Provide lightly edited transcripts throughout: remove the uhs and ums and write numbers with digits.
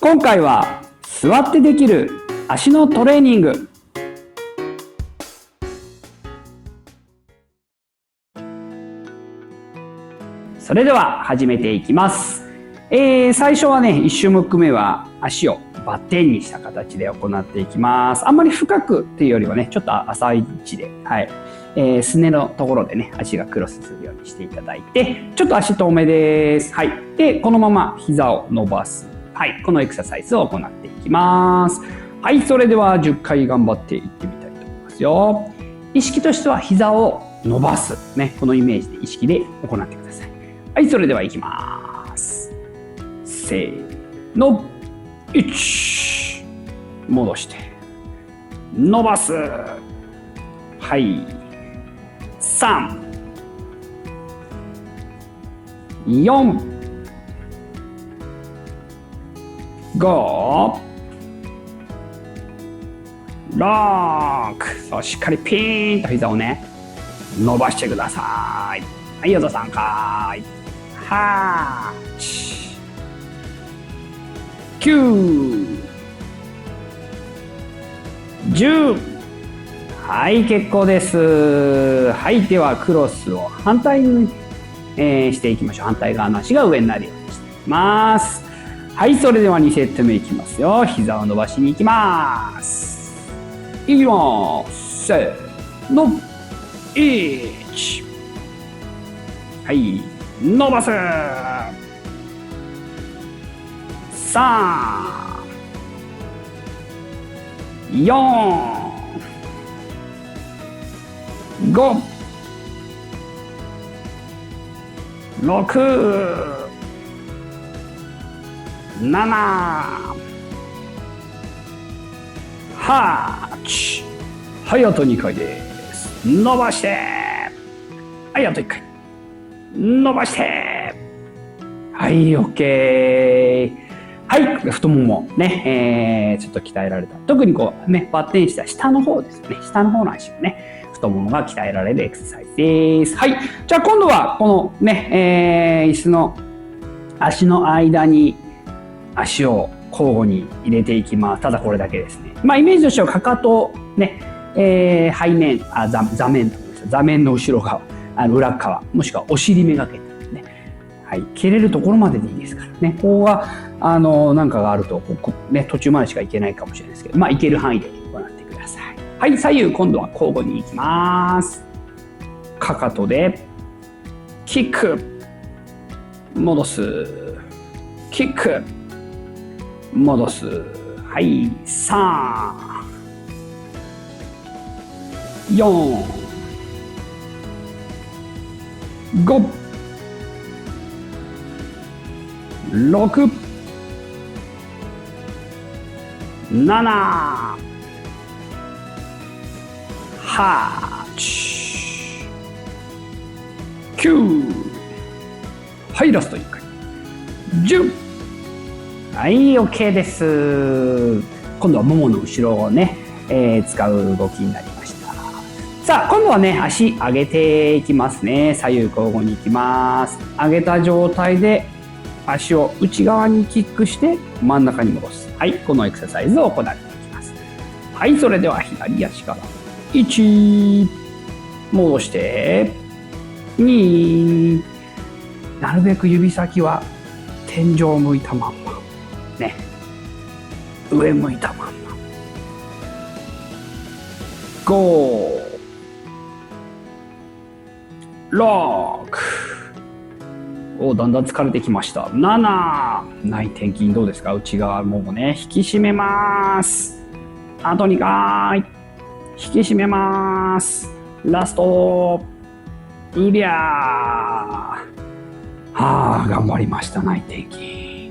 今回は座ってできる足のトレーニング。それでは始めていきます。最初はね、1種目目は足をバッテンにした形で行っていきます。あんまり深くっていうよりはね、ちょっと浅い位置で、すねのところでね、足がクロスするようにしていただいて、ちょっと足遠めです。で、このまま膝を伸ばす。このエクササイズを行っていきます。それでは10回頑張っていってみたいと思いますよ。意識としては膝を伸ばす。このイメージで意識で行ってください。それではいきます。せーの。1。戻して。伸ばす。3。4。5。6。そう、しっかりピーンと膝をね、伸ばしてください。あと3回。8。9。10。結構です。ではクロスを反対に、していきましょう。反対側の足が上になるようにしていきます。それでは2セット目いきますよ。膝を伸ばしに行きます。いきます。せーの。1。伸ばす。3。4。5。6。7。8。あと2回です。伸ばして。あと1回。伸ばして。OK。太ももね、ちょっと鍛えられた。特にこうね、バッテンした下の方ですよね。下の方の足をね、太ももが鍛えられるエクササイズです。じゃあ今度はこのね、椅子の足の間に足を交互に入れていきます。ただこれだけですね。イメージとしてはかかとね、背面、座面の後ろ側、裏側、もしくはお尻めがけてね、蹴れるところまででいいですからね。ここがなんかがあると途中までしか行けないかもしれないですけど、行ける範囲で行ってください。左右今度は交互に行きます。かかとでキック、戻す、キック、戻す。3、4、5、6、7、8、9。ラスト1回。10。OK です。今度はももの後ろをね、使う動きになりました。さあ、今度はね、足上げていきますね。左右交互に行きます。上げた状態で足を内側にキックして真ん中に戻す。このエクササイズを行っていきます。それでは左足から1、戻して2、なるべく指先は天井を向いたまんまね、上向いたまんま。5、6。だんだん疲れてきました。7。内転筋どうですか？内側ももね、引き締めます。あと2回。引き締めます。ラスト。うりゃー。頑張りました。内転筋。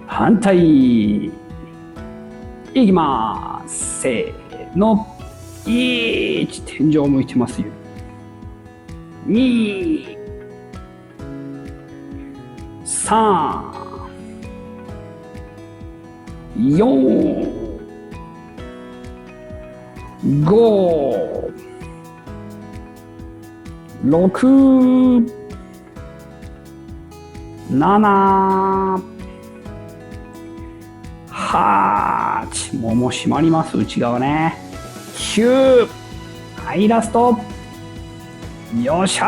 反対。いきます。せーの。1。天井向いてますよ。2。3。4。5。6。7。8、もも締まります、内側ね。9、はい、ラスト。よっしゃー、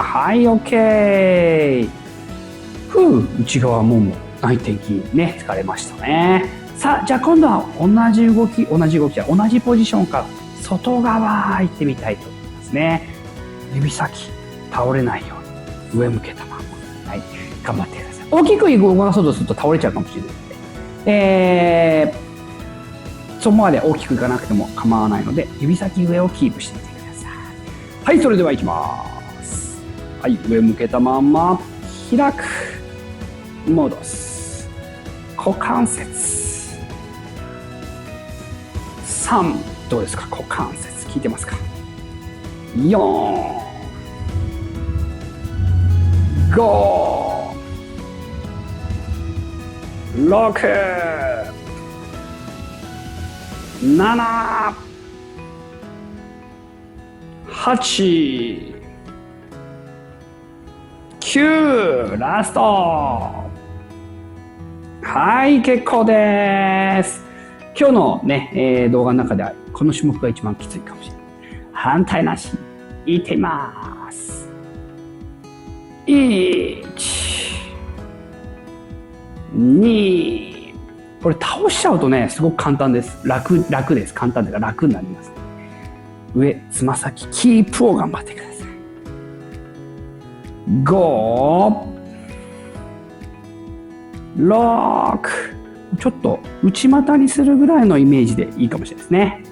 はい、OK。内側もも、内転筋ね、疲れましたね。さあ、じゃあ今度は同じ動きは同じポジションから外側行ってみたいと思いますね。指先倒れないように上向けたまま、はい、頑張ってください。大きく動かそうとすると倒れちゃうかもしれないので、そこまで大きくいかなくても構わないので、指先上をキープしてみてください。はい、それではいきます。はい、上向けたまま開く、戻す、股関節。3、どうですか、股関節効いてますか。4、5、6、7、8、9、ラスト。はい、結構です。今日のね、動画の中ではこの種目が一番きついかもしれない。反対なし、いってみます。1、2、これ倒しちゃうとね、すごく簡単です。楽です。簡単で楽になります。上、つま先、キープを頑張ってください。5、6、ちょっと内股にするぐらいのイメージでいいかもしれないですね。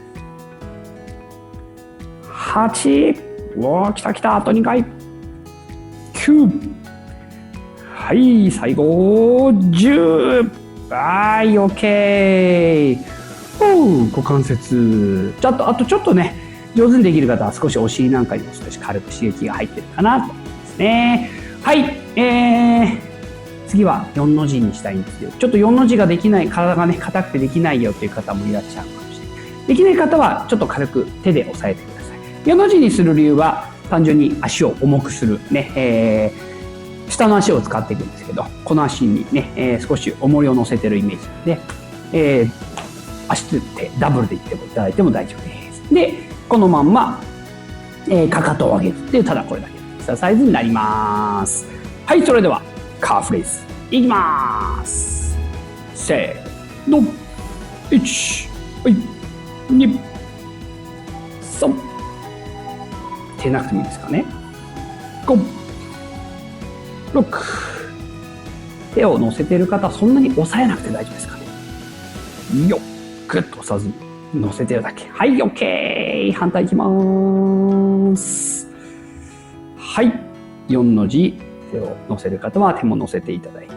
8、おー、来た、あと2回。9、はい、最後、10、はい、OK。股関節、あとちょっとね、上手にできる方は少しお尻なんかにも少し軽く刺激が入ってるかなと思いますね。はい、次は4の字にしたいんですけど、ちょっと4の字ができない、体がね、硬くてできないよという方もいらっしゃるかもしれない。できない方は、ちょっと軽く手で押さえてください。4の字にする理由は、単純に足を重くする、ね、下の足を使っていくんですけど、この足にね、少し重りを乗せてるイメージなので、足つってダブルでいってもいただいても大丈夫です。で、このまんま、かかとを上げるっていう、ただこれだけのエクササイズになります。はい、それでは、カーフレーズいきます。せーの。1、はい、2、3。手なくてもいいですかね。5、6。手を乗せている方はそんなに押さえなくて大丈夫ですかね。よっ、グッと押さずに乗せてるだけ。はい、OK。反対いきます。はい、4の字。手を乗せる方は手も乗せていただいて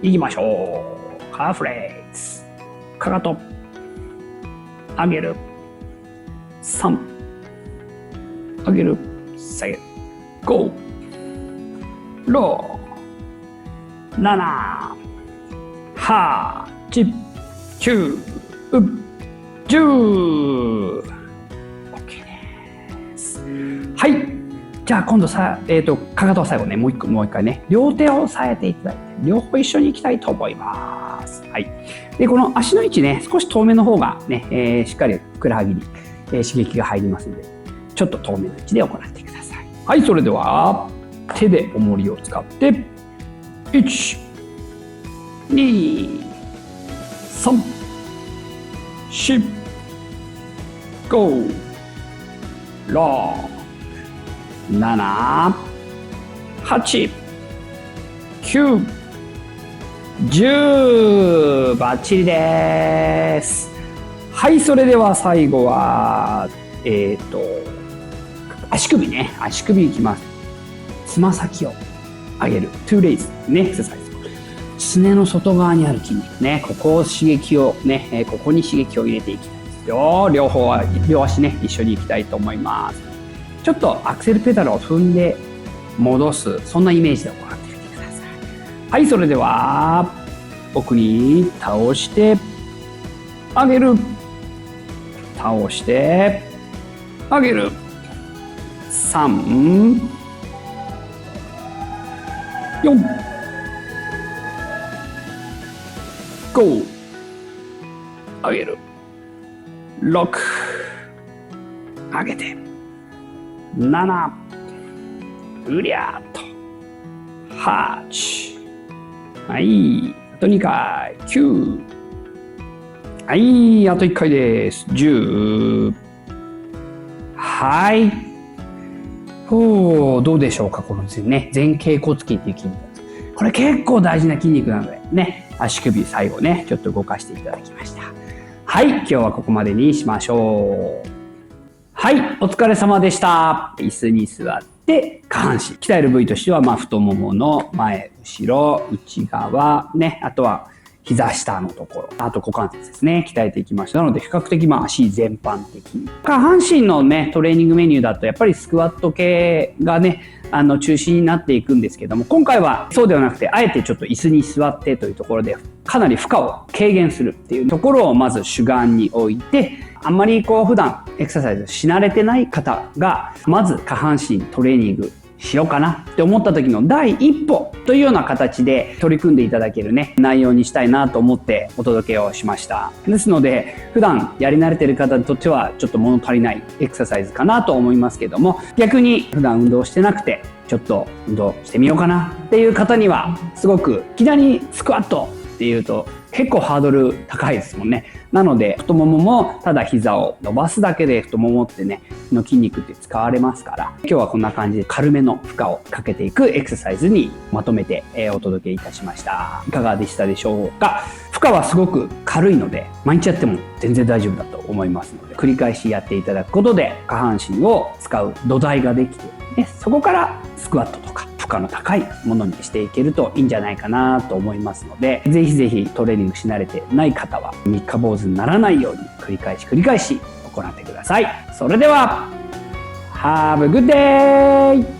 いきましょう。カーフレーズ。かかと上げる。3、上げる。下げる。5、6、7、8、9、10。 OK です。はい、じゃあ今度さ、かかとは最後ね、もう一回ね、両手を押さえていただいて、両方一緒にいきたいと思います。はい。で、この足の位置ね、少し遠めの方がね、しっかりふくらはぎに、刺激が入りますので、ちょっと遠めの位置で行ってください。はい、それでは、手で重りを使って、1、2、3、4、5、6、7、8、9、10。バッチリです。はい、それでは最後は、足首ね、足首いきます。つま先を上げる。トゥーレイズね、エクササイズ。すねの外側にある筋肉ね、ここを刺激をね、ここに刺激を入れていきたいですよ。両足ね、一緒にいきたいと思います。ちょっとアクセルペダルを踏んで戻す、そんなイメージで行ってみてください。はい、それでは奥に倒して上げる、倒して上げる。3、4、5、上げる。6、上げて。7、うりゃーっと。8、はい、あと2回。9、はい、あと1回です。10、はい。どうでしょうか、このね、前脛骨筋っていう筋肉。これ結構大事な筋肉なので、ね、足首最後ね、ちょっと動かしていただきました。はい、今日はここまでにしましょう。はい、お疲れ様でした。椅子に座って下半身。鍛える部位としては、太ももの前、後ろ、内側、ね、あとは膝下のところ、あと股関節ですね、鍛えていきましたので、比較的足全般的に。下半身のね、トレーニングメニューだと、やっぱりスクワット系がね、中心になっていくんですけども、今回はそうではなくて、あえてちょっと椅子に座ってというところで、かなり負荷を軽減するっていうところをまず主眼に置いて、あんまり普段エクササイズし慣れてない方が、まず下半身トレーニングしようかなって思った時の第一歩というような形で取り組んでいただけるね、内容にしたいなと思ってお届けをしました。ですので、普段やり慣れている方にとってはちょっと物足りないエクササイズかなと思いますけども、逆に普段運動してなくて、ちょっと運動してみようかなっていう方には、すごくいきなりスクワットっていうと結構ハードル高いですもんね。なので太もももただ膝を伸ばすだけで太ももってねの筋肉って使われますから、今日はこんな感じで軽めの負荷をかけていくエクササイズにまとめてお届けいたしました。いかがでしたでしょうか。負荷はすごく軽いので毎日やっても全然大丈夫だと思いますので、繰り返しやっていただくことで下半身を使う土台ができて、そこからスクワットとか負荷の高いものにしていけるといいんじゃないかなと思いますので、ぜひぜひトレーニングし慣れてない方は三日坊主にならないように繰り返し行ってください。それでは Have a good day!